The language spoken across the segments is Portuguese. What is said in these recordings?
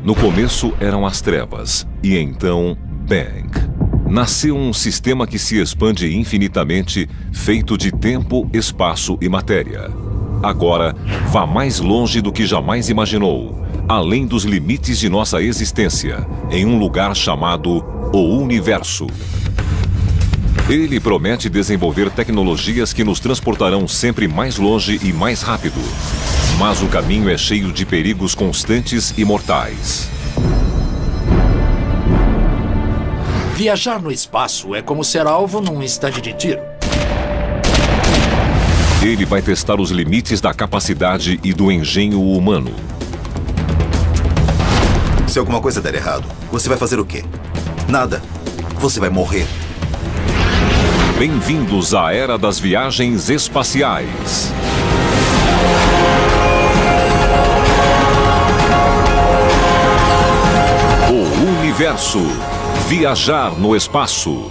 No começo eram as trevas, e então, bang! Nasceu um sistema que se expande infinitamente, feito de tempo, espaço e matéria. Agora, vá mais longe do que jamais imaginou, além dos limites de nossa existência, em um lugar chamado o Universo. Ele promete desenvolver tecnologias que nos transportarão sempre mais longe e mais rápido. Mas o caminho é cheio de perigos constantes e mortais. Viajar no espaço é como ser alvo num estande de tiro. Ele vai testar os limites da capacidade e do engenho humano. Se alguma coisa der errado, você vai fazer o quê? Nada. Você vai morrer. Bem-vindos à era das viagens espaciais. O Universo. Viajar no espaço.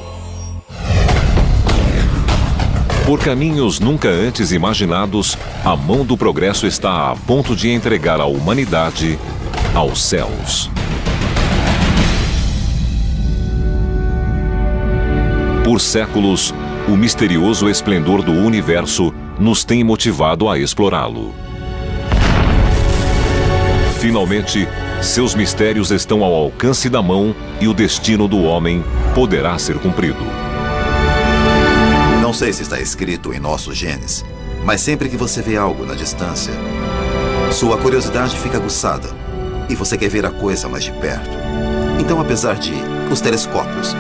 Por caminhos nunca antes imaginados, a mão do progresso está a ponto de entregar a humanidade aos céus. Por séculos, o misterioso esplendor do universo nos tem motivado a explorá-lo. Finalmente, seus mistérios estão ao alcance da mão e o destino do homem poderá ser cumprido. Não sei se está escrito em nossos genes, mas sempre que você vê algo na distância, sua curiosidade fica aguçada e você quer ver a coisa mais de perto. Então, apesar de os telescópios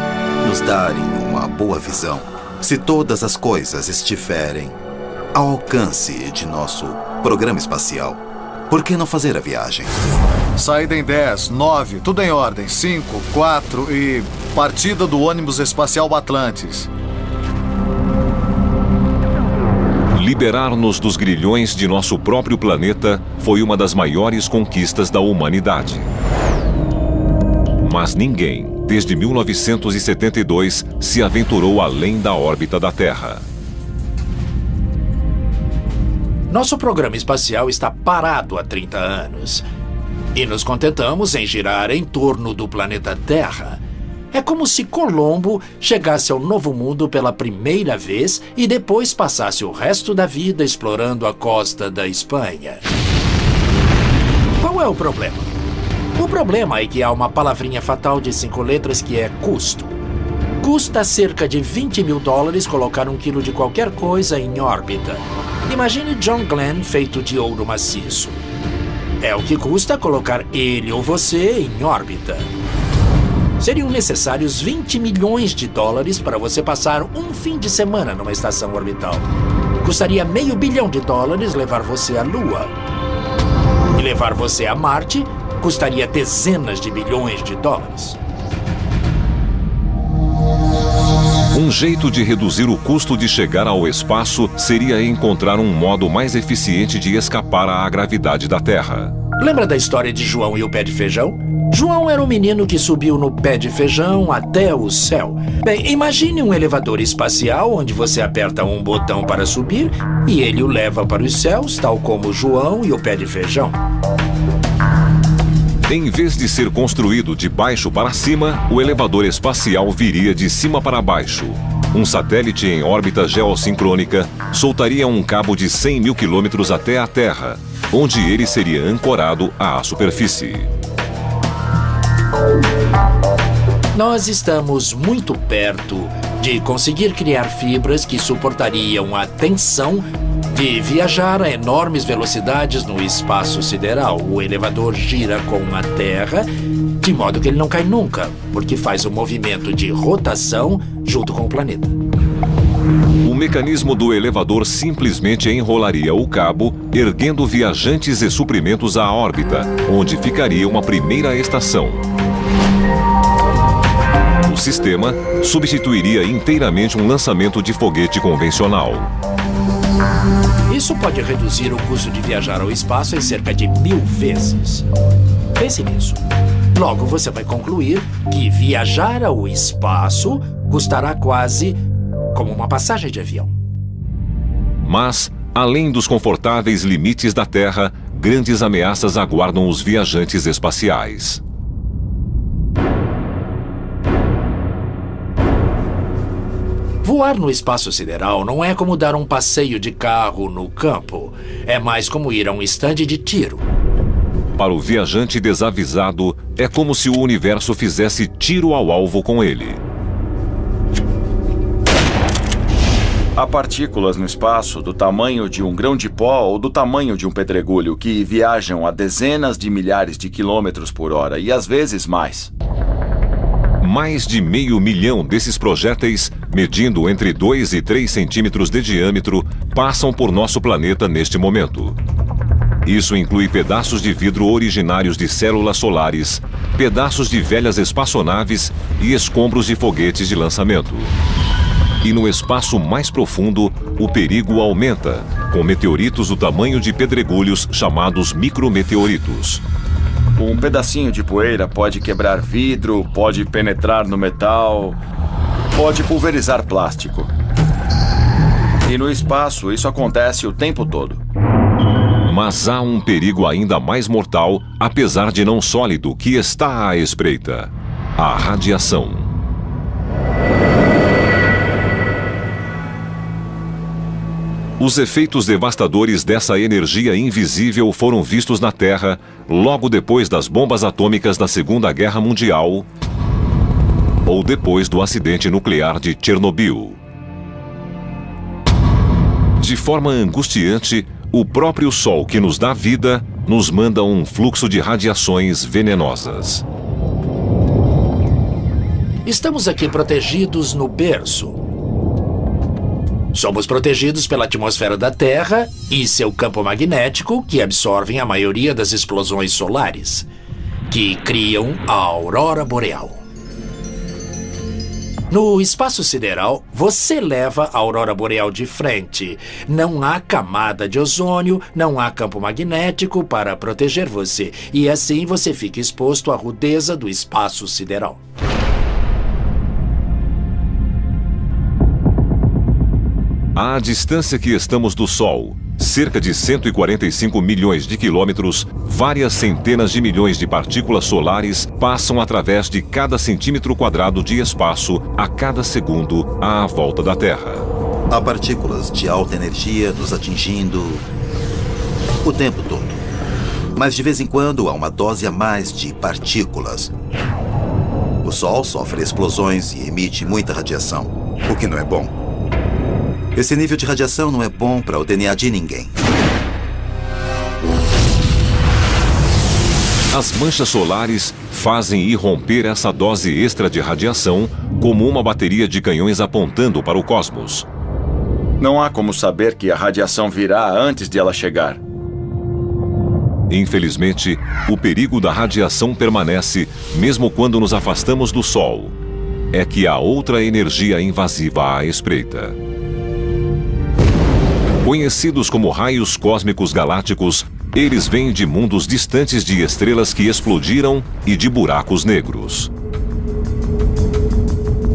nos darem uma boa visão, se todas as coisas estiverem ao alcance de nosso programa espacial, por que não fazer a viagem? Saída em 10, 9, tudo em ordem, 5, 4 e... partida do ônibus espacial Atlantis. Liberar-nos dos grilhões de nosso próprio planeta foi uma das maiores conquistas da humanidade. Mas ninguém, desde 1972, se aventurou além da órbita da Terra. Nosso programa espacial está parado há 30 anos. E nos contentamos em girar em torno do planeta Terra. É como se Colombo chegasse ao Novo Mundo pela primeira vez e depois passasse o resto da vida explorando a costa da Espanha. Qual é o problema? O problema é que há uma palavrinha fatal de 5 letras que é custo. Custa cerca de $20 mil colocar 1 quilo de qualquer coisa em órbita. Imagine John Glenn feito de ouro maciço. É o que custa colocar ele ou você em órbita. Seriam necessários $20 milhões para você passar um fim de semana numa estação orbital. Custaria $500 milhão levar você à Lua. E levar você a Marte custaria dezenas de bilhões de dólares. Um jeito de reduzir o custo de chegar ao espaço seria encontrar um modo mais eficiente de escapar à gravidade da Terra. Lembra da história de João e o pé de feijão? João era um menino que subiu no pé de feijão até o céu. Bem, imagine um elevador espacial onde você aperta um botão para subir e ele o leva para os céus, tal como João e o pé de feijão. Em vez de ser construído de baixo para cima, o elevador espacial viria de cima para baixo. Um satélite em órbita geossincrônica soltaria um cabo de 100 mil quilômetros até a Terra, onde ele seria ancorado à superfície. Nós estamos muito perto de conseguir criar fibras que suportariam a tensão de viajar a enormes velocidades no espaço sideral. O elevador gira com a Terra, de modo que ele não cai nunca, porque faz um movimento de rotação junto com o planeta. O mecanismo do elevador simplesmente enrolaria o cabo, erguendo viajantes e suprimentos à órbita, onde ficaria uma primeira estação. O sistema substituiria inteiramente um lançamento de foguete convencional. Isso pode reduzir o custo de viajar ao espaço em cerca de 1000 vezes. Pense nisso. Logo, você vai concluir que viajar ao espaço custará quase como uma passagem de avião. Mas, além dos confortáveis limites da Terra, grandes ameaças aguardam os viajantes espaciais. Voar no espaço sideral não é como dar um passeio de carro no campo. É mais como ir a um estande de tiro. Para o viajante desavisado, é como se o universo fizesse tiro ao alvo com ele. Há partículas no espaço do tamanho de um grão de pó ou do tamanho de um pedregulho que viajam a dezenas de milhares de quilômetros por hora e às vezes mais. Mais de 500 mil desses projéteis, medindo entre 2 e 3 centímetros de diâmetro, passam por nosso planeta neste momento. Isso inclui pedaços de vidro originários de células solares, pedaços de velhas espaçonaves e escombros de foguetes de lançamento. E no espaço mais profundo, o perigo aumenta, com meteoritos do tamanho de pedregulhos chamados micrometeoritos. Um pedacinho de poeira pode quebrar vidro, pode penetrar no metal, pode pulverizar plástico. E no espaço, isso acontece o tempo todo. Mas há um perigo ainda mais mortal, apesar de não sólido, que está à espreita: a radiação. Os efeitos devastadores dessa energia invisível foram vistos na Terra logo depois das bombas atômicas da Segunda Guerra Mundial ou depois do acidente nuclear de Chernobyl. De forma angustiante, o próprio Sol que nos dá vida nos manda um fluxo de radiações venenosas. Estamos aqui protegidos no berço. Somos protegidos pela atmosfera da Terra e seu campo magnético, que absorvem a maioria das explosões solares, que criam a aurora boreal. No espaço sideral, você leva a aurora boreal de frente. Não há camada de ozônio, não há campo magnético para proteger você. E assim você fica exposto à rudeza do espaço sideral. À distância que estamos do Sol, cerca de 145 milhões de quilômetros, várias centenas de milhões de partículas solares passam através de cada centímetro quadrado de espaço a cada segundo à volta da Terra. Há partículas de alta energia nos atingindo o tempo todo. Mas de vez em quando há uma dose a mais de partículas. O Sol sofre explosões e emite muita radiação, o que não é bom. Esse nível de radiação não é bom para o DNA de ninguém. As manchas solares fazem irromper essa dose extra de radiação como uma bateria de canhões apontando para o cosmos. Não há como saber que a radiação virá antes de ela chegar. Infelizmente, o perigo da radiação permanece mesmo quando nos afastamos do Sol. É que há outra energia invasiva à espreita. Conhecidos como raios cósmicos galácticos, eles vêm de mundos distantes de estrelas que explodiram e de buracos negros.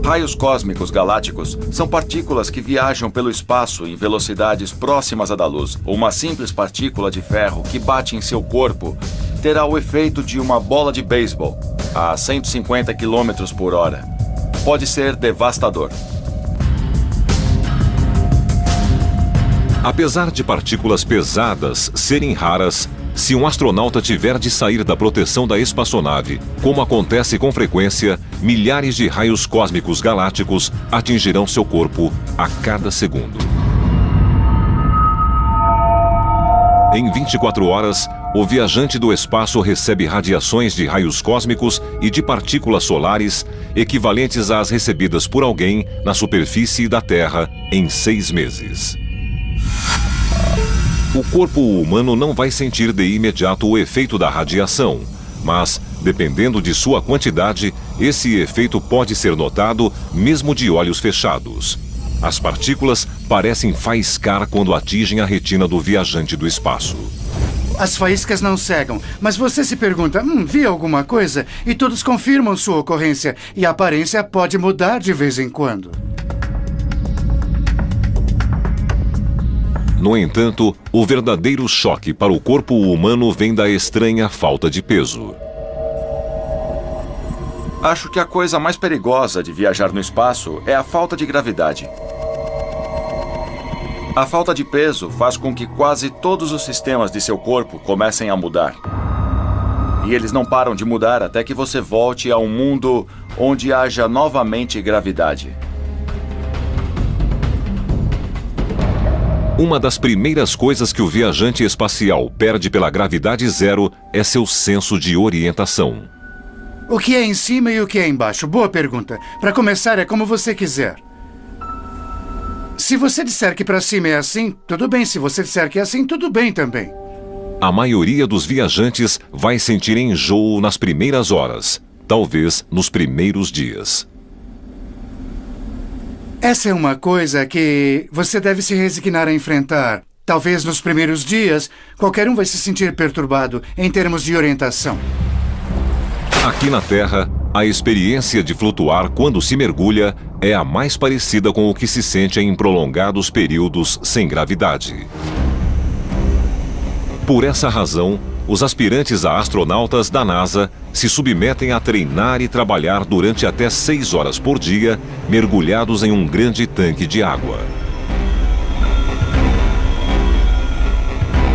Raios cósmicos galácticos são partículas que viajam pelo espaço em velocidades próximas à da luz. Uma simples partícula de ferro que bate em seu corpo terá o efeito de uma bola de beisebol a 150 km por hora. Pode ser devastador. Apesar de partículas pesadas serem raras, se um astronauta tiver de sair da proteção da espaçonave, como acontece com frequência, milhares de raios cósmicos galácticos atingirão seu corpo a cada segundo. Em 24 horas, o viajante do espaço recebe radiações de raios cósmicos e de partículas solares equivalentes às recebidas por alguém na superfície da Terra em 6 meses. O corpo humano não vai sentir de imediato o efeito da radiação, mas, dependendo de sua quantidade, esse efeito pode ser notado mesmo de olhos fechados. As partículas parecem faiscar quando atingem a retina do viajante do espaço. As faíscas não cegam, mas você se pergunta, vi alguma coisa? E todos confirmam sua ocorrência, e a aparência pode mudar de vez em quando. No entanto, o verdadeiro choque para o corpo humano vem da estranha falta de peso. Acho que a coisa mais perigosa de viajar no espaço é a falta de gravidade. A falta de peso faz com que quase todos os sistemas de seu corpo comecem a mudar. E eles não param de mudar até que você volte a um mundo onde haja novamente gravidade. Uma das primeiras coisas que o viajante espacial perde pela gravidade zero é seu senso de orientação. O que é em cima e o que é embaixo? Boa pergunta. Para começar, é como você quiser. Se você disser que para cima é assim, tudo bem. Se você disser que é assim, tudo bem também. A maioria dos viajantes vai sentir enjoo nas primeiras horas, talvez nos primeiros dias. Essa é uma coisa que você deve se resignar a enfrentar. Talvez nos primeiros dias, qualquer um vai se sentir perturbado em termos de orientação. Aqui na Terra, a experiência de flutuar quando se mergulha é a mais parecida com o que se sente em prolongados períodos sem gravidade. Por essa razão, os aspirantes a astronautas da NASA se submetem a treinar e trabalhar durante até 6 horas por dia, mergulhados em um grande tanque de água.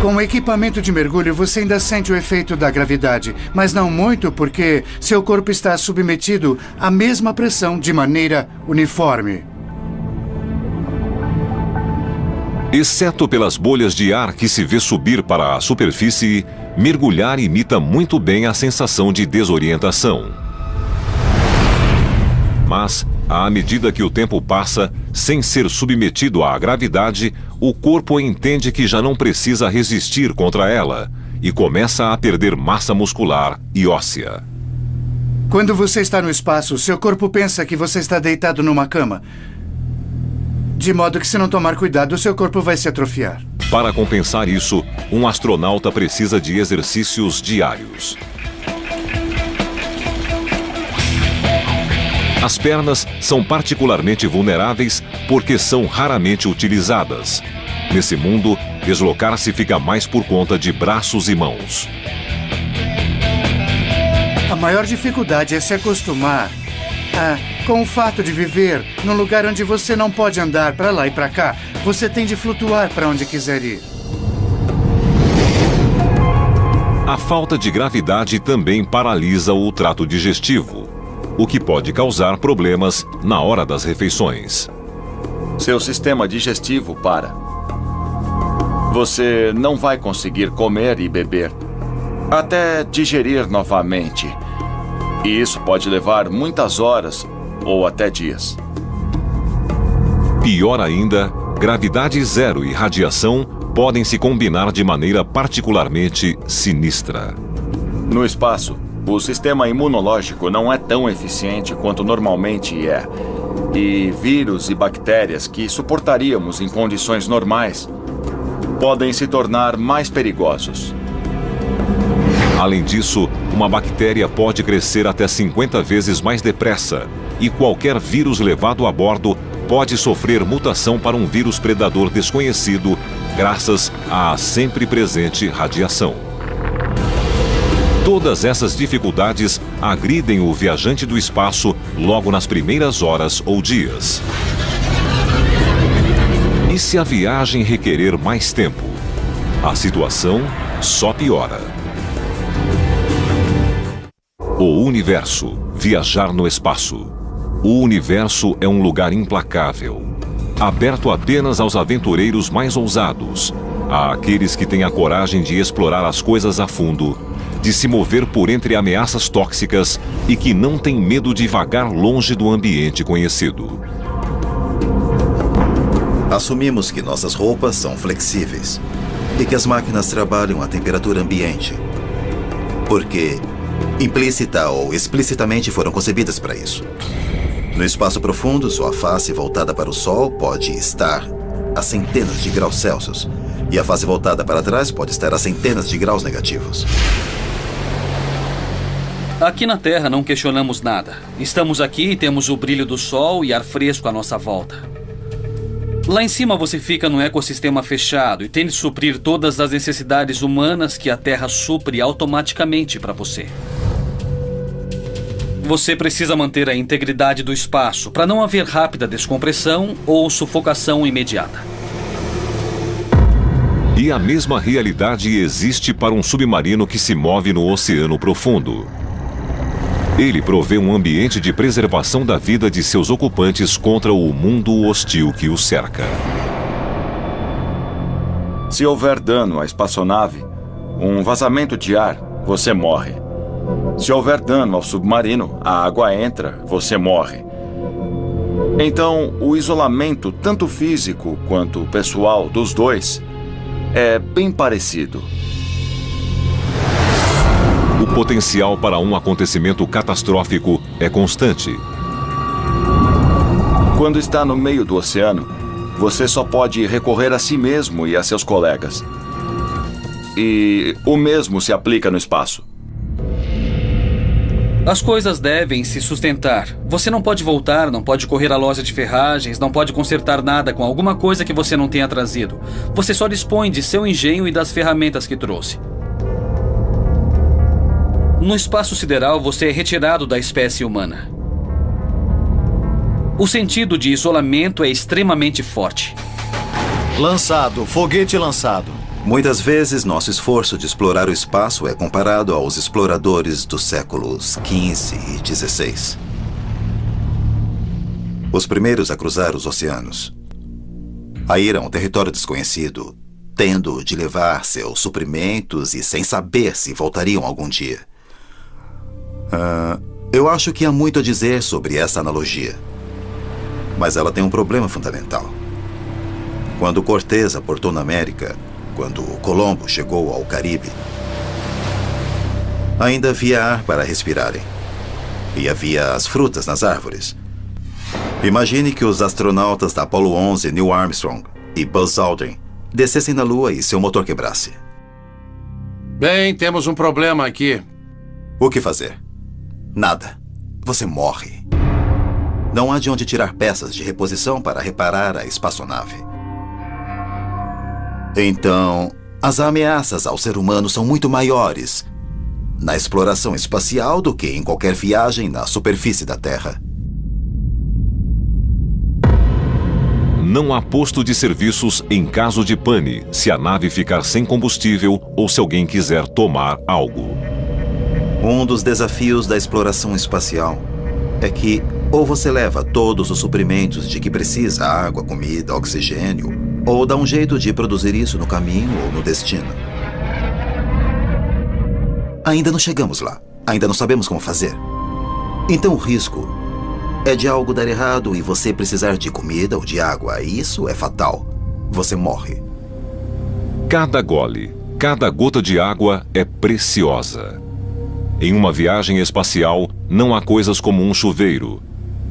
Com o equipamento de mergulho, você ainda sente o efeito da gravidade, mas não muito porque seu corpo está submetido à mesma pressão de maneira uniforme. Exceto pelas bolhas de ar que se vê subir para a superfície, mergulhar imita muito bem a sensação de desorientação. Mas, à medida que o tempo passa, sem ser submetido à gravidade, o corpo entende que já não precisa resistir contra ela e começa a perder massa muscular e óssea. Quando você está no espaço, seu corpo pensa que você está deitado numa cama. De modo que, se não tomar cuidado, seu corpo vai se atrofiar. Para compensar isso, um astronauta precisa de exercícios diários. As pernas são particularmente vulneráveis porque são raramente utilizadas. Nesse mundo, deslocar-se fica mais por conta de braços e mãos. A maior dificuldade é se acostumar com o fato de viver num lugar onde você não pode andar para lá e para cá. Você tem de flutuar para onde quiser ir. A falta de gravidade também paralisa o trato digestivo, o que pode causar problemas na hora das refeições. Seu sistema digestivo para. Você não vai conseguir comer e beber, até digerir novamente. E isso pode levar muitas horas ou até dias. Pior ainda, gravidade zero e radiação podem se combinar de maneira particularmente sinistra. No espaço, o sistema imunológico não é tão eficiente quanto normalmente é. E vírus e bactérias que suportaríamos em condições normais podem se tornar mais perigosos. Além disso, uma bactéria pode crescer até 50 vezes mais depressa, e qualquer vírus levado a bordo pode sofrer mutação para um vírus predador desconhecido, graças à sempre presente radiação. Todas essas dificuldades agridem o viajante do espaço logo nas primeiras horas ou dias. E se a viagem requerer mais tempo? A situação só piora. O universo, viajar no espaço. O universo é um lugar implacável, aberto apenas aos aventureiros mais ousados, àqueles que têm a coragem de explorar as coisas a fundo, de se mover por entre ameaças tóxicas e que não têm medo de vagar longe do ambiente conhecido. Assumimos que nossas roupas são flexíveis e que as máquinas trabalham à temperatura ambiente, porque implícita ou explicitamente foram concebidas para isso. No espaço profundo, sua face voltada para o Sol pode estar a centenas de graus Celsius, e a face voltada para trás pode estar a centenas de graus negativos. Aqui na Terra não questionamos nada. Estamos aqui e temos o brilho do sol e ar fresco à nossa volta. Lá em cima você fica num ecossistema fechado e tem de suprir todas as necessidades humanas que a Terra supre automaticamente para você. Você precisa manter a integridade do espaço para não haver rápida descompressão ou sufocação imediata. E a mesma realidade existe para um submarino que se move no oceano profundo. Ele provê um ambiente de preservação da vida de seus ocupantes contra o mundo hostil que o cerca. Se houver dano à espaçonave, um vazamento de ar, você morre. Se houver dano ao submarino, a água entra, você morre. Então, o isolamento, tanto físico quanto pessoal dos dois, é bem parecido. O potencial para um acontecimento catastrófico é constante. Quando está no meio do oceano, você só pode recorrer a si mesmo e a seus colegas. E o mesmo se aplica no espaço. As coisas devem se sustentar. Você não pode voltar, não pode correr à loja de ferragens, não pode consertar nada com alguma coisa que você não tenha trazido. Você só dispõe de seu engenho e das ferramentas que trouxe. No espaço sideral, você é retirado da espécie humana. O sentido de isolamento é extremamente forte. Lançado, foguete lançado. Muitas vezes, nosso esforço de explorar o espaço é comparado aos exploradores dos séculos XV e XVI. Os primeiros a cruzar os oceanos. A ir a um território desconhecido, tendo de levar seus suprimentos e sem saber se voltariam algum dia. Eu acho que há muito a dizer sobre essa analogia. Mas ela tem um problema fundamental. Quando Cortés aportou na América, quando Colombo chegou ao Caribe, ainda havia ar para respirarem. E havia as frutas nas árvores. Imagine que os astronautas da Apollo 11, Neil Armstrong e Buzz Aldrin, descessem na Lua e seu motor quebrasse. Bem, temos um problema aqui. O que fazer? Nada. Você morre. Não há de onde tirar peças de reposição para reparar a espaçonave. Então, as ameaças ao ser humano são muito maiores na exploração espacial do que em qualquer viagem na superfície da Terra. Não há posto de serviços em caso de pane, se a nave ficar sem combustível ou se alguém quiser tomar algo. Um dos desafios da exploração espacial é que ou você leva todos os suprimentos de que precisa, água, comida, oxigênio, ou dá um jeito de produzir isso no caminho ou no destino. Ainda não chegamos lá. Ainda não sabemos como fazer. Então o risco é de algo dar errado e você precisar de comida ou de água. Isso é fatal. Você morre. Cada gole, cada gota de água é preciosa. Em uma viagem espacial, não há coisas como um chuveiro.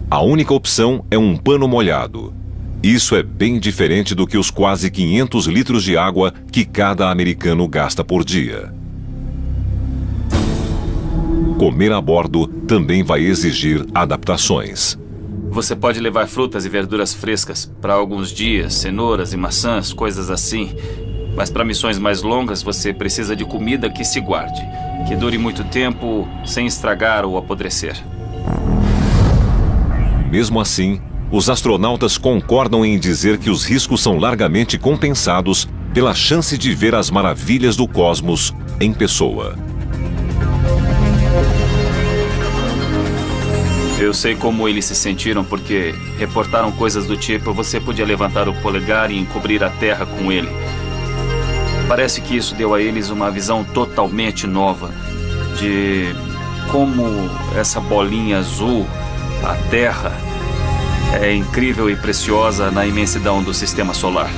A única opção é um pano molhado. Isso é bem diferente do que os quase 500 litros de água que cada americano gasta por dia. Comer a bordo também vai exigir adaptações. Você pode levar frutas e verduras frescas para alguns dias, cenouras e maçãs, coisas assim. Mas para missões mais longas, você precisa de comida que se guarde, que dure muito tempo sem estragar ou apodrecer. Mesmo assim, os astronautas concordam em dizer que os riscos são largamente compensados pela chance de ver as maravilhas do cosmos em pessoa. Eu sei como eles se sentiram porque reportaram coisas do tipo: você podia levantar o polegar e encobrir a Terra com ele. Parece que isso deu a eles uma visão totalmente nova de como essa bolinha azul, a Terra, é incrível e preciosa na imensidão do sistema solar.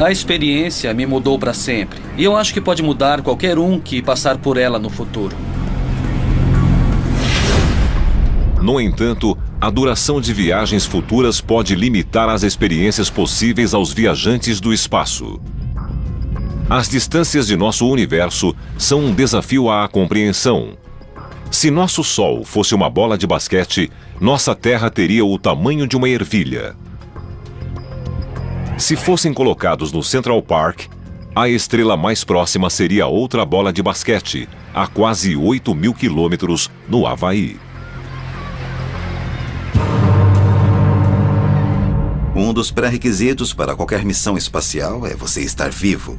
A experiência me mudou para sempre. E eu acho que pode mudar qualquer um que passar por ela no futuro. No entanto, a duração de viagens futuras pode limitar as experiências possíveis aos viajantes do espaço. As distâncias de nosso universo são um desafio à compreensão. Se nosso Sol fosse uma bola de basquete, nossa Terra teria o tamanho de uma ervilha. Se fossem colocados no Central Park, a estrela mais próxima seria outra bola de basquete, a quase 8.000 quilômetros no Havaí. Um dos pré-requisitos para qualquer missão espacial é você estar vivo.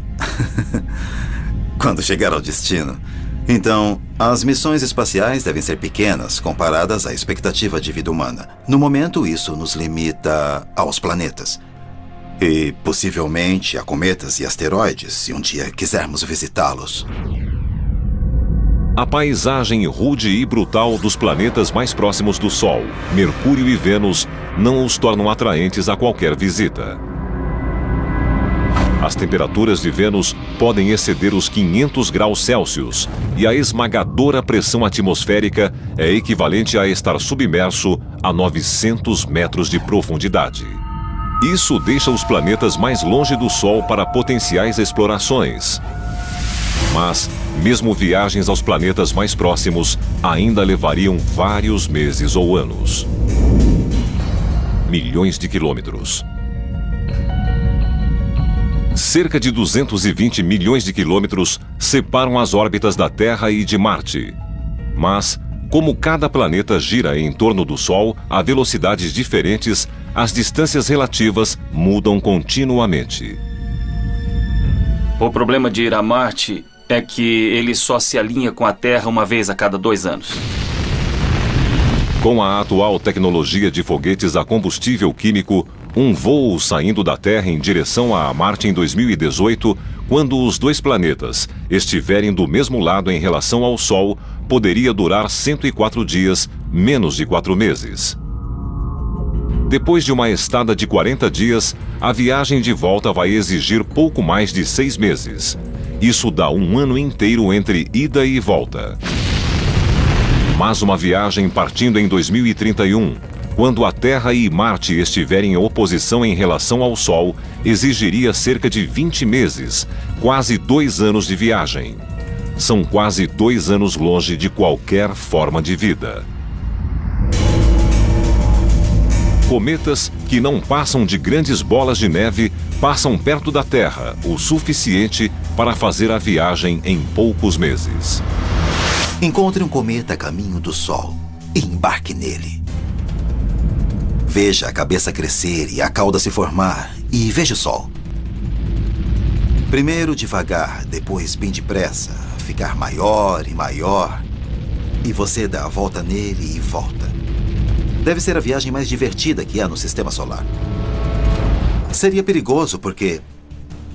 Quando chegar ao destino. Então, as missões espaciais devem ser pequenas comparadas à expectativa de vida humana. No momento, isso nos limita aos planetas. E, possivelmente, a cometas e asteroides, se um dia quisermos visitá-los. A paisagem rude e brutal dos planetas mais próximos do Sol, Mercúrio e Vênus, não os tornam atraentes a qualquer visita. As temperaturas de Vênus podem exceder os 500 graus Celsius e a esmagadora pressão atmosférica é equivalente a estar submerso a 900 metros de profundidade. Isso deixa os planetas mais longe do Sol para potenciais explorações. Mas, mesmo viagens aos planetas mais próximos ainda levariam vários meses ou anos. Milhões de quilômetros. Cerca de 220 milhões de quilômetros separam as órbitas da Terra e de Marte. Mas, como cada planeta gira em torno do Sol a velocidades diferentes, as distâncias relativas mudam continuamente. O problema de ir a Marte é que ele só se alinha com a Terra uma vez a cada 2 anos. Com a atual tecnologia de foguetes a combustível químico, um voo saindo da Terra em direção a Marte em 2018, quando os dois planetas estiverem do mesmo lado em relação ao Sol, poderia durar 104 dias, menos de 4 meses. Depois de uma estada de 40 dias, a viagem de volta vai exigir pouco mais de 6 meses. Isso dá um ano inteiro entre ida e volta. Mas uma viagem partindo em 2031, quando a Terra e Marte estiverem em oposição em relação ao Sol, exigiria cerca de 20 meses, quase 2 anos de viagem. São quase 2 anos longe de qualquer forma de vida. Cometas que não passam de grandes bolas de neve passam perto da Terra o suficiente para fazer a viagem em poucos meses. Encontre um cometa a caminho do Sol e embarque nele. Veja a cabeça crescer e a cauda se formar e veja o Sol. Primeiro devagar, depois bem depressa, ficar maior e maior. E você dá a volta nele e volta. Deve ser a viagem mais divertida que há no Sistema Solar. Seria perigoso porque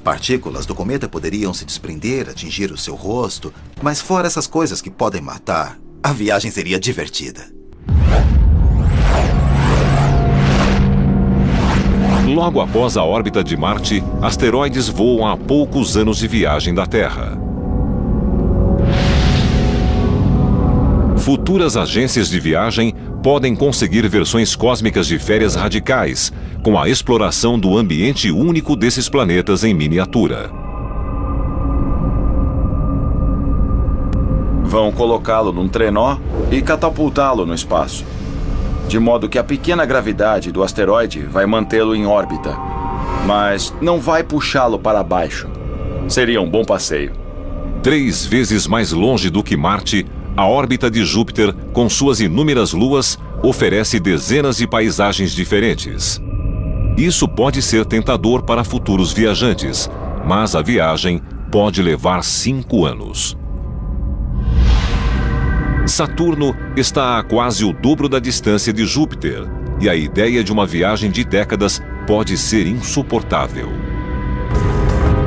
partículas do cometa poderiam se desprender, atingir o seu rosto, mas fora essas coisas que podem matar, a viagem seria divertida. Logo após a órbita de Marte, asteroides voam a poucos anos de viagem da Terra. Futuras agências de viagem podem conseguir versões cósmicas de férias radicais, com a exploração do ambiente único desses planetas em miniatura. Vão colocá-lo num trenó e catapultá-lo no espaço, de modo que a pequena gravidade do asteroide vai mantê-lo em órbita, mas não vai puxá-lo para baixo. Seria um bom passeio. 3 vezes mais longe do que Marte, a órbita de Júpiter, com suas inúmeras luas, oferece dezenas de paisagens diferentes. Isso pode ser tentador para futuros viajantes, mas a viagem pode levar 5 anos. Saturno está a quase o dobro da distância de Júpiter, e a ideia de uma viagem de décadas pode ser insuportável.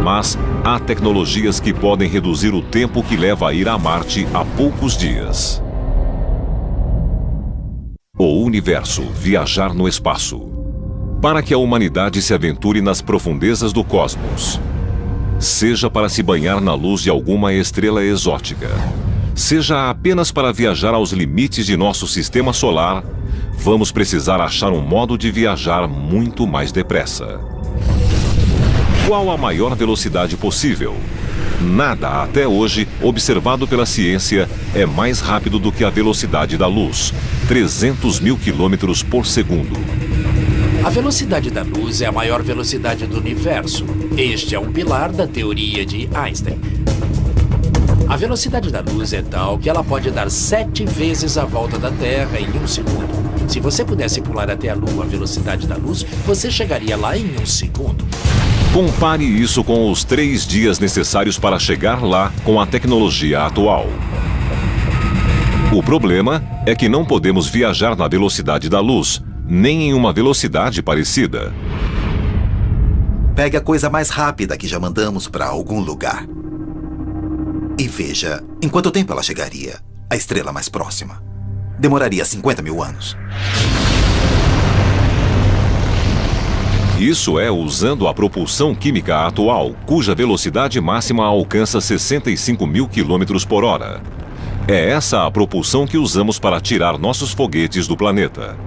Mas há tecnologias que podem reduzir o tempo que leva a ir a Marte a poucos dias. O universo, viajar no espaço. Para que a humanidade se aventure nas profundezas do cosmos, seja para se banhar na luz de alguma estrela exótica, seja apenas para viajar aos limites de nosso sistema solar, vamos precisar achar um modo de viajar muito mais depressa. Qual a maior velocidade possível? Nada até hoje, observado pela ciência, é mais rápido do que a velocidade da luz, 300 mil quilômetros por segundo. A velocidade da luz é a maior velocidade do universo. Este é um pilar da teoria de Einstein. A velocidade da luz é tal que ela pode dar 7 vezes a volta da Terra em 1 segundo. Se você pudesse pular até a Lua a velocidade da luz, você chegaria lá em 1 segundo. Compare isso com os 3 dias necessários para chegar lá com a tecnologia atual. O problema é que não podemos viajar na velocidade da luz, nem em uma velocidade parecida. Pegue a coisa mais rápida que já mandamos para algum lugar. E veja em quanto tempo ela chegaria à estrela mais próxima. Demoraria 50 mil anos. Isso é usando a propulsão química atual, cuja velocidade máxima alcança 65 mil quilômetros por hora. É essa a propulsão que usamos para tirar nossos foguetes do planeta.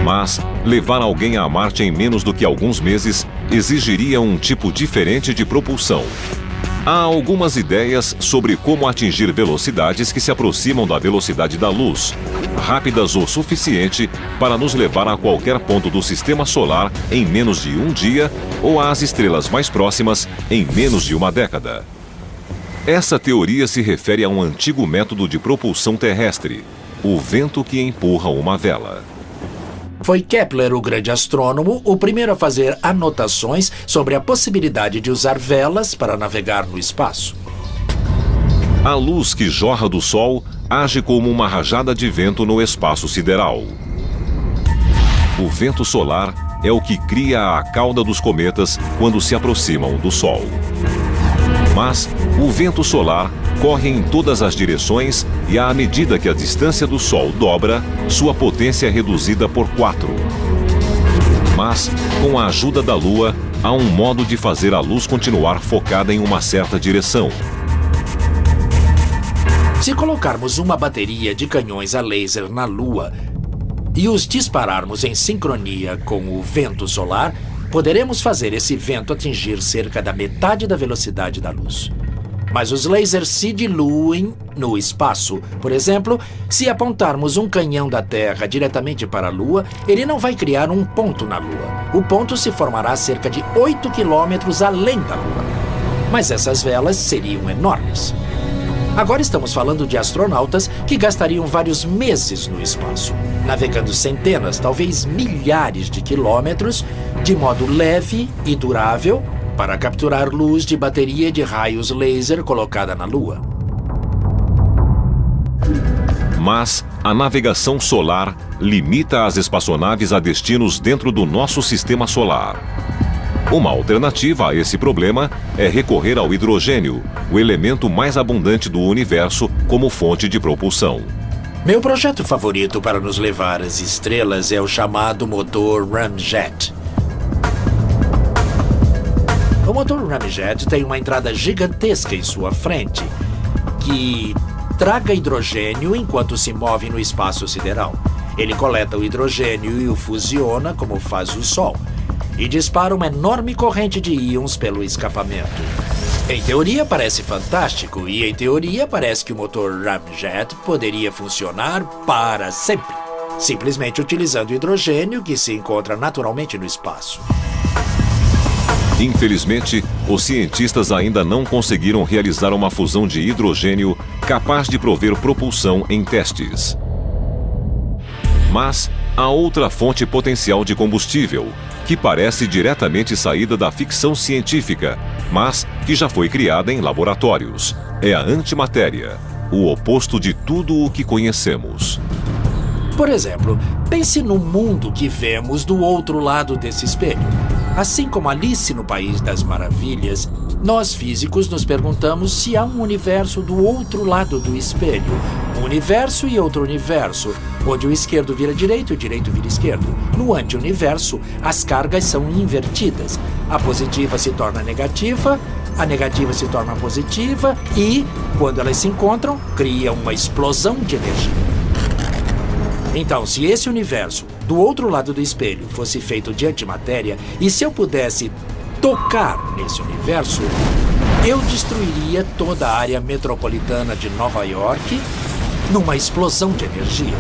Mas levar alguém a Marte em menos do que alguns meses exigiria um tipo diferente de propulsão. Há algumas ideias sobre como atingir velocidades que se aproximam da velocidade da luz, rápidas o suficiente para nos levar a qualquer ponto do sistema solar em menos de um dia ou às estrelas mais próximas em menos de uma década. Essa teoria se refere a um antigo método de propulsão terrestre, o vento que empurra uma vela. Foi Kepler, o grande astrônomo, o primeiro a fazer anotações sobre a possibilidade de usar velas para navegar no espaço. A luz que jorra do Sol age como uma rajada de vento no espaço sideral. O vento solar é o que cria a cauda dos cometas quando se aproximam do Sol. Mas o vento solar corre em todas as direções e, à medida que a distância do Sol dobra, sua potência é reduzida por 4. Mas, com a ajuda da Lua, há um modo de fazer a luz continuar focada em uma certa direção. Se colocarmos uma bateria de canhões a laser na Lua e os dispararmos em sincronia com o vento solar, poderemos fazer esse vento atingir cerca da metade da velocidade da luz. Mas os lasers se diluem no espaço. Por exemplo, se apontarmos um canhão da Terra diretamente para a Lua, ele não vai criar um ponto na Lua. O ponto se formará cerca de 8 quilômetros além da Lua. Mas essas velas seriam enormes. Agora estamos falando de astronautas que gastariam vários meses no espaço, navegando centenas, talvez milhares de quilômetros, de modo leve e durável, para capturar luz de bateria de raios laser colocada na Lua. Mas a navegação solar limita as espaçonaves a destinos dentro do nosso sistema solar. Uma alternativa a esse problema é recorrer ao hidrogênio, o elemento mais abundante do universo como fonte de propulsão. Meu projeto favorito para nos levar às estrelas é o chamado motor Ramjet. O motor Ramjet tem uma entrada gigantesca em sua frente, que traga hidrogênio enquanto se move no espaço sideral. Ele coleta o hidrogênio e o fusiona, como faz o Sol, e dispara uma enorme corrente de íons pelo escapamento. Em teoria parece fantástico, e em teoria parece que o motor Ramjet poderia funcionar para sempre, simplesmente utilizando o hidrogênio que se encontra naturalmente no espaço. Infelizmente, os cientistas ainda não conseguiram realizar uma fusão de hidrogênio capaz de prover propulsão em testes. Mas há outra fonte potencial de combustível, que parece diretamente saída da ficção científica, mas que já foi criada em laboratórios. É a antimatéria, o oposto de tudo o que conhecemos. Por exemplo, pense no mundo que vemos do outro lado desse espelho. Assim como Alice no País das Maravilhas, nós físicos nos perguntamos se há um universo do outro lado do espelho. Um universo e outro universo, onde o esquerdo vira direito e o direito vira esquerdo. No anti-universo, as cargas são invertidas. A positiva se torna negativa, a negativa se torna positiva e, quando elas se encontram, cria uma explosão de energia. Então, se esse universo, do outro lado do espelho, fosse feito de antimatéria, e se eu pudesse tocar nesse universo, eu destruiria toda a área metropolitana de Nova York numa explosão de energia.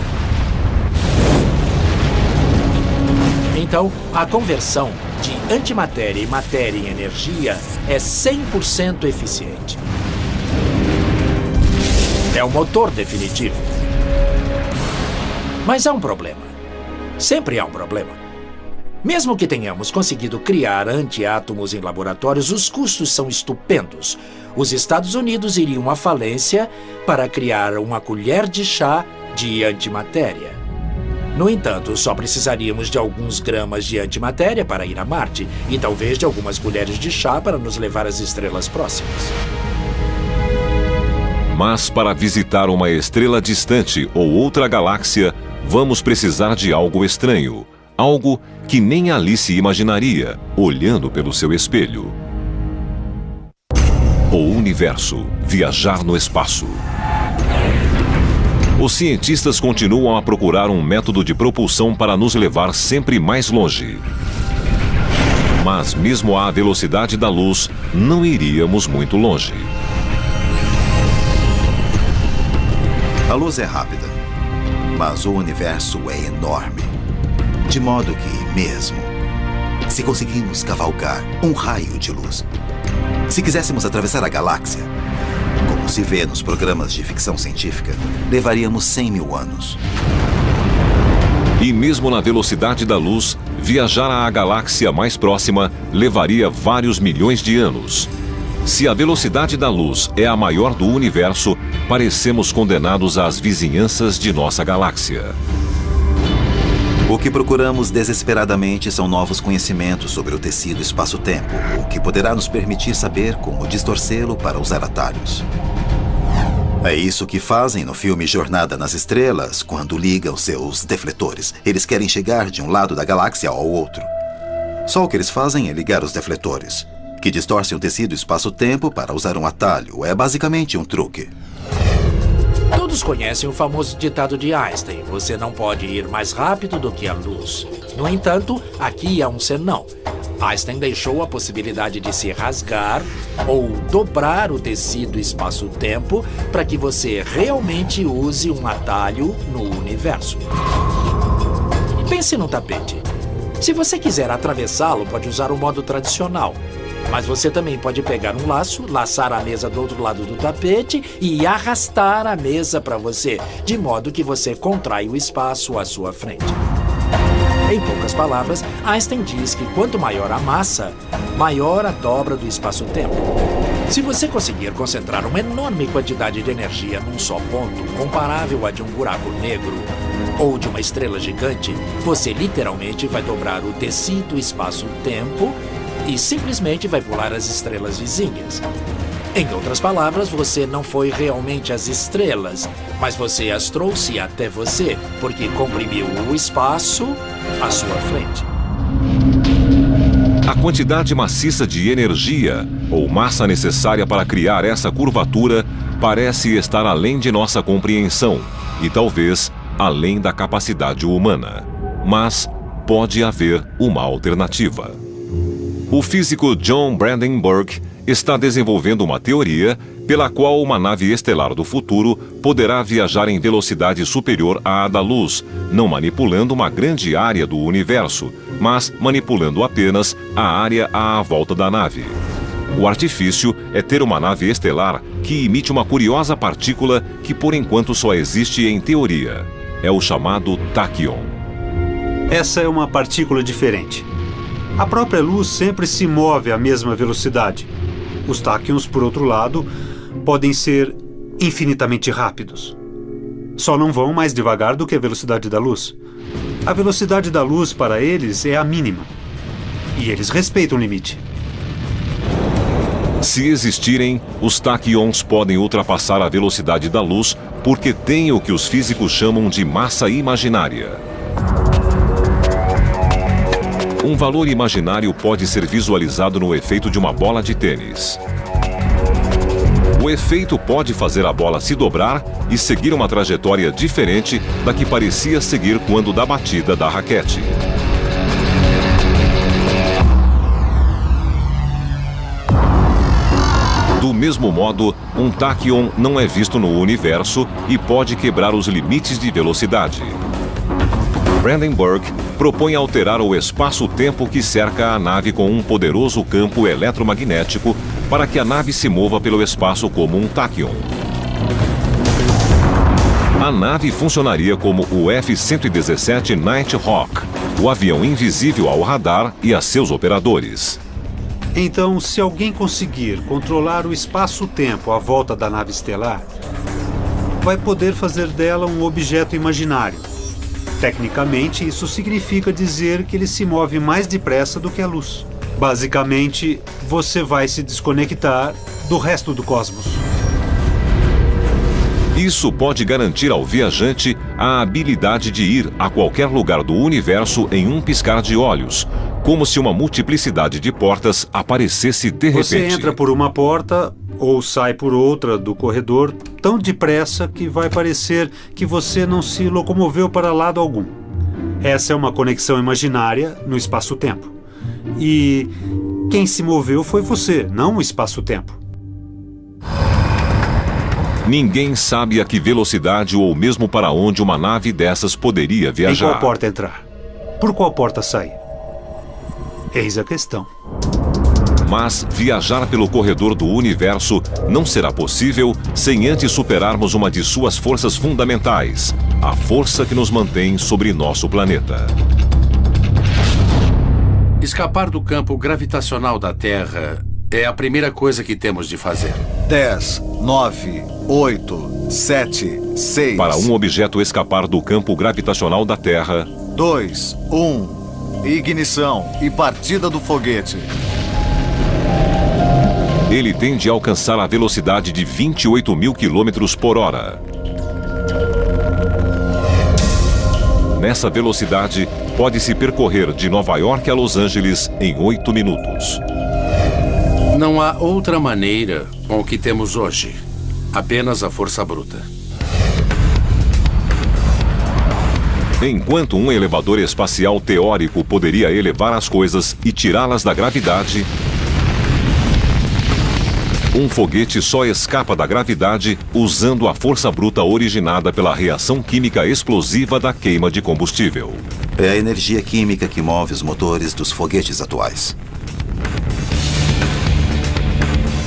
Então, a conversão de antimatéria e matéria em energia é 100% eficiente. É o motor definitivo. Mas há um problema. Sempre há um problema. Mesmo que tenhamos conseguido criar antiátomos em laboratórios, os custos são estupendos. Os Estados Unidos iriam à falência para criar uma colher de chá de antimatéria. No entanto, só precisaríamos de alguns gramas de antimatéria para ir a Marte e talvez de algumas colheres de chá para nos levar às estrelas próximas. Mas para visitar uma estrela distante ou outra galáxia, vamos precisar de algo estranho. Algo que nem Alice imaginaria, olhando pelo seu espelho. O universo, viajar no espaço. Os cientistas continuam a procurar um método de propulsão para nos levar sempre mais longe. Mas mesmo à velocidade da luz, não iríamos muito longe. A luz é rápida, mas o universo é enorme. De modo que, mesmo se conseguirmos cavalgar um raio de luz, se quiséssemos atravessar a galáxia, como se vê nos programas de ficção científica, levaríamos 100 mil anos. E mesmo na velocidade da luz, viajar à galáxia mais próxima levaria vários milhões de anos. Se a velocidade da luz é a maior do universo, parecemos condenados às vizinhanças de nossa galáxia. O que procuramos desesperadamente são novos conhecimentos sobre o tecido espaço-tempo, o que poderá nos permitir saber como distorcê-lo para usar atalhos. É isso que fazem no filme Jornada nas Estrelas, quando ligam seus defletores. Eles querem chegar de um lado da galáxia ao outro. Só o que eles fazem é ligar os defletores, que distorcem o tecido espaço-tempo para usar um atalho. É basicamente um truque. Todos conhecem o famoso ditado de Einstein: você não pode ir mais rápido do que a luz. No entanto, aqui há um senão. Einstein deixou a possibilidade de se rasgar ou dobrar o tecido espaço-tempo para que você realmente use um atalho no universo. Pense no tapete. Se você quiser atravessá-lo, pode usar o modo tradicional. Mas você também pode pegar um laço, laçar a mesa do outro lado do tapete e arrastar a mesa para você, de modo que você contrai o espaço à sua frente. Em poucas palavras, Einstein diz que quanto maior a massa, maior a dobra do espaço-tempo. Se você conseguir concentrar uma enorme quantidade de energia num só ponto, comparável a de um buraco negro ou de uma estrela gigante, você literalmente vai dobrar o tecido espaço-tempo e simplesmente vai pular as estrelas vizinhas. Em outras palavras, você não foi realmente às estrelas, mas você as trouxe até você, porque comprimiu o espaço à sua frente. A quantidade maciça de energia ou massa necessária para criar essa curvatura parece estar além de nossa compreensão e talvez além da capacidade humana. Mas pode haver uma alternativa. O físico John Brandenburg está desenvolvendo uma teoria pela qual uma nave estelar do futuro poderá viajar em velocidade superior à da luz, não manipulando uma grande área do universo, mas manipulando apenas a área à volta da nave. O artifício é ter uma nave estelar que emite uma curiosa partícula que por enquanto só existe em teoria. É o chamado táquion. Essa é uma partícula diferente. A própria luz sempre se move à mesma velocidade. Os táquions, por outro lado, podem ser infinitamente rápidos. Só não vão mais devagar do que a velocidade da luz. A velocidade da luz para eles é a mínima. E eles respeitam o limite. Se existirem, os táquions podem ultrapassar a velocidade da luz porque têm o que os físicos chamam de massa imaginária. Um valor imaginário pode ser visualizado no efeito de uma bola de tênis. O efeito pode fazer a bola se dobrar e seguir uma trajetória diferente da que parecia seguir quando da batida da raquete. Do mesmo modo, um táquion não é visto no universo e pode quebrar os limites de velocidade. Brandenburg propõe alterar o espaço-tempo que cerca a nave com um poderoso campo eletromagnético para que a nave se mova pelo espaço como um táquion. A nave funcionaria como o F-117 Nighthawk, o avião invisível ao radar e a seus operadores. Então, se alguém conseguir controlar o espaço-tempo à volta da nave estelar, vai poder fazer dela um objeto imaginário. Tecnicamente, isso significa dizer que ele se move mais depressa do que a luz. Basicamente, você vai se desconectar do resto do cosmos. Isso pode garantir ao viajante a habilidade de ir a qualquer lugar do universo em um piscar de olhos, como se uma multiplicidade de portas aparecesse de repente. Você entra por uma porta ou sai por outra do corredor tão depressa que vai parecer que você não se locomoveu para lado algum. Essa é uma conexão imaginária no espaço-tempo. E quem se moveu foi você, não o espaço-tempo. Ninguém sabe a que velocidade ou mesmo para onde uma nave dessas poderia viajar. Em qual porta entrar? Por qual porta sair? Eis a questão. Mas viajar pelo corredor do universo não será possível sem antes superarmos uma de suas forças fundamentais, a força que nos mantém sobre nosso planeta. Escapar do campo gravitacional da Terra é a primeira coisa que temos de fazer. 10, 9, 8, 7, 6... Para um objeto escapar do campo gravitacional da Terra... 2, 1... Ignição e partida do foguete. Ele tem de alcançar a velocidade de 28 mil quilômetros por hora. Nessa velocidade, pode-se percorrer de Nova York a Los Angeles em 8 minutos. Não há outra maneira com o que temos hoje. Apenas a força bruta. Enquanto um elevador espacial teórico poderia elevar as coisas e tirá-las da gravidade, um foguete só escapa da gravidade usando a força bruta originada pela reação química explosiva da queima de combustível. É a energia química que move os motores dos foguetes atuais.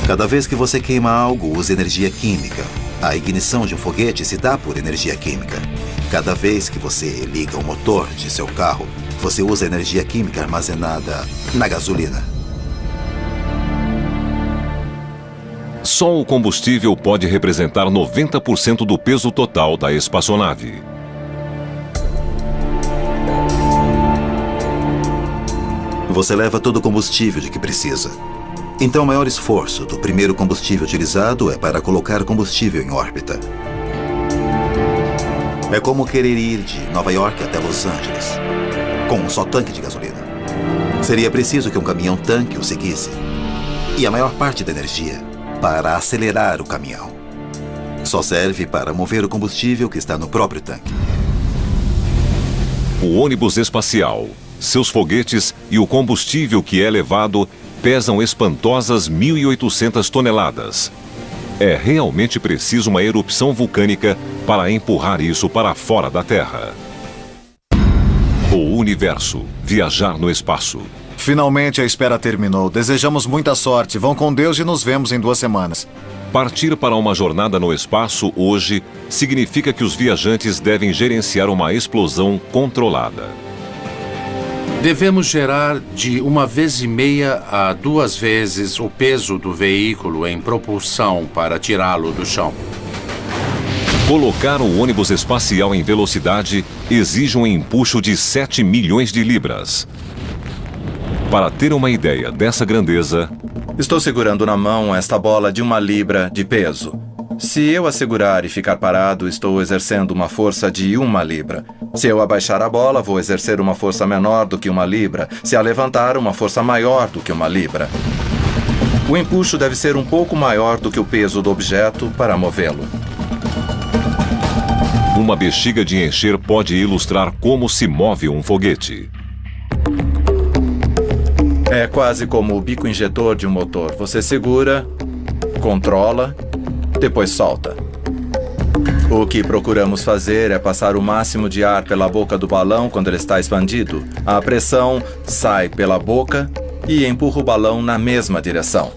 Cada vez que você queima algo, usa energia química. A ignição de um foguete se dá por energia química. Cada vez que você liga o motor de seu carro, você usa energia química armazenada na gasolina. Só o combustível pode representar 90% do peso total da espaçonave. Você leva todo o combustível de que precisa. Então, o maior esforço do primeiro combustível utilizado é para colocar combustível em órbita. É como querer ir de Nova York até Los Angeles, com um só tanque de gasolina. Seria preciso que um caminhão-tanque o seguisse. E a maior parte da energia para acelerar o caminhão só serve para mover o combustível que está no próprio tanque. O ônibus espacial, seus foguetes e o combustível que é levado pesam espantosas 1.800 toneladas. É realmente preciso uma erupção vulcânica para empurrar isso para fora da Terra. O universo, viajar no espaço. Finalmente a espera terminou. Desejamos muita sorte. Vão com Deus e nos vemos em 2 semanas. Partir para uma jornada no espaço hoje significa que os viajantes devem gerenciar uma explosão controlada. Devemos gerar de 1,5 vezes a 2 vezes o peso do veículo em propulsão para tirá-lo do chão. Colocar o ônibus espacial em velocidade exige um empuxo de 7 milhões de libras. Para ter uma ideia dessa grandeza... Estou segurando na mão esta bola de 1 libra de peso. Se eu a segurar e ficar parado, estou exercendo uma força de 1 libra. Se eu abaixar a bola, vou exercer uma força menor do que 1 libra. Se a levantar, uma força maior do que 1 libra. O empuxo deve ser um pouco maior do que o peso do objeto para movê-lo. Uma bexiga de encher pode ilustrar como se move um foguete. É quase como o bico injetor de um motor. Você segura controla, depois solta. O que procuramos fazer é passar o máximo de ar pela boca do balão quando ele está expandido. A pressão sai pela boca e empurra o balão na mesma direção.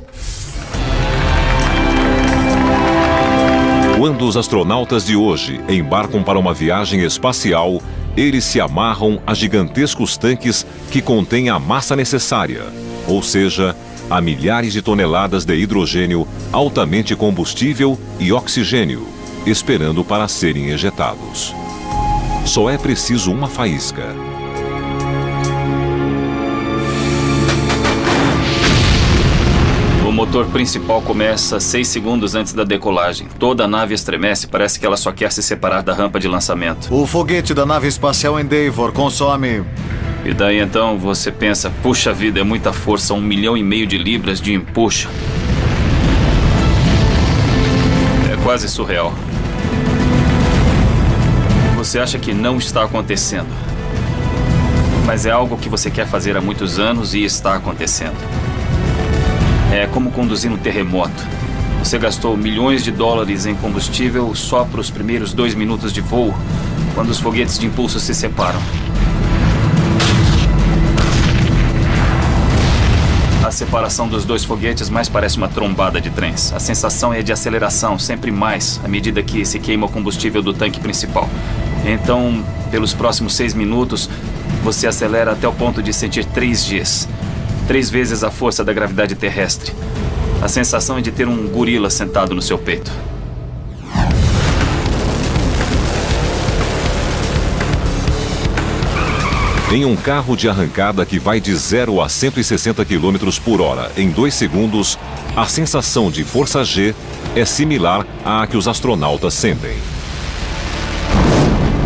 Quando os astronautas de hoje embarcam para uma viagem espacial, eles se amarram a gigantescos tanques que contêm a massa necessária, ou seja, a milhares de toneladas de hidrogênio altamente combustível e oxigênio, esperando para serem ejetados. Só é preciso uma faísca. O motor principal começa 6 segundos antes da decolagem. Toda a nave estremece, parece que ela só quer se separar da rampa de lançamento. O foguete da nave espacial Endeavour consome... E daí então você pensa, puxa vida, é muita força, 1,5 milhão de libras de empuxo. É quase surreal. Você acha que não está acontecendo. Mas é algo que você quer fazer há muitos anos e está acontecendo. É como conduzir um terremoto. Você gastou milhões de dólares em combustível só para os primeiros 2 minutos de voo, quando os foguetes de impulso se separam. A separação dos 2 foguetes mais parece uma trombada de trens. A sensação é de aceleração, sempre mais, à medida que se queima o combustível do tanque principal. Então, pelos próximos 6 minutos, você acelera até o ponto de sentir 3 Gs. 3 vezes a força da gravidade terrestre. A sensação é de ter um gorila sentado no seu peito. Em um carro de arrancada que vai de 0 a 160 km por hora em 2 segundos, a sensação de força G é similar à que os astronautas sentem.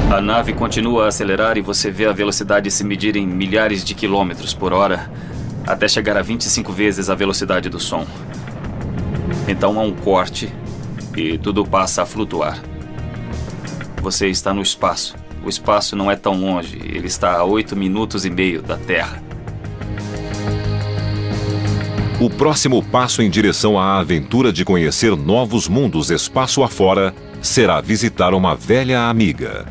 A nave continua a acelerar e você vê a velocidade se medir em milhares de quilômetros por hora, até chegar a 25 vezes a velocidade do som. Então há um corte e tudo passa a flutuar. Você está no espaço. O espaço não é tão longe, ele está a 8,5 minutos da Terra. O próximo passo em direção à aventura de conhecer novos mundos espaço afora será visitar uma velha amiga.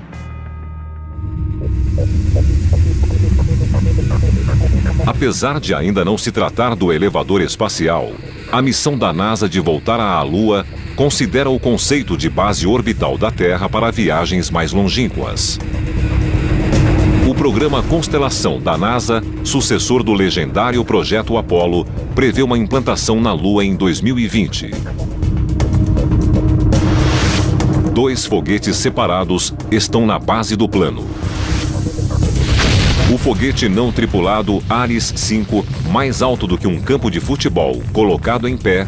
Apesar de ainda não se tratar do elevador espacial, a missão da NASA de voltar à Lua considera o conceito de base orbital da Terra para viagens mais longínquas. O programa Constelação da NASA, sucessor do legendário projeto Apollo, prevê uma implantação na Lua em 2020. 2 foguetes separados estão na base do plano. O foguete não tripulado Ares 5, mais alto do que um campo de futebol, colocado em pé,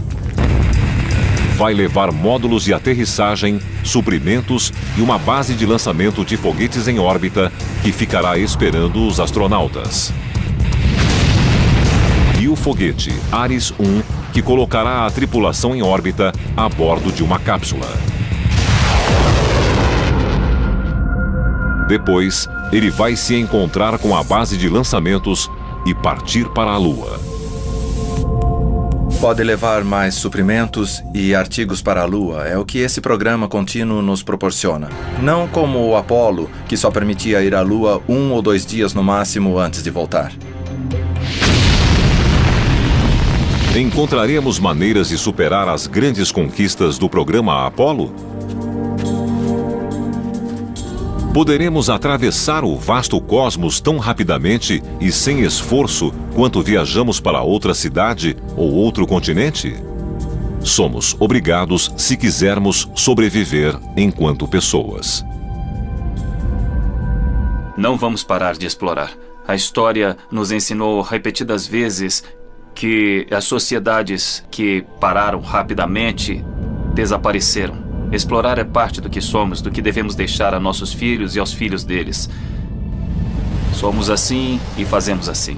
vai levar módulos de aterrissagem, suprimentos e uma base de lançamento de foguetes em órbita que ficará esperando os astronautas. E o foguete Ares 1, que colocará a tripulação em órbita a bordo de uma cápsula. Depois, ele vai se encontrar com a base de lançamentos e partir para a Lua. Pode levar mais suprimentos e artigos para a Lua, é o que esse programa contínuo nos proporciona. Não como o Apollo, que só permitia ir à Lua 1 ou 2 dias no máximo antes de voltar. Encontraremos maneiras de superar as grandes conquistas do programa Apollo? Poderemos atravessar o vasto cosmos tão rapidamente e sem esforço quanto viajamos para outra cidade ou outro continente? Somos obrigados, se quisermos, sobreviver enquanto pessoas. Não vamos parar de explorar. A história nos ensinou repetidas vezes que as sociedades que pararam rapidamente desapareceram. Explorar é parte do que somos, do que devemos deixar a nossos filhos e aos filhos deles. Somos assim e fazemos assim.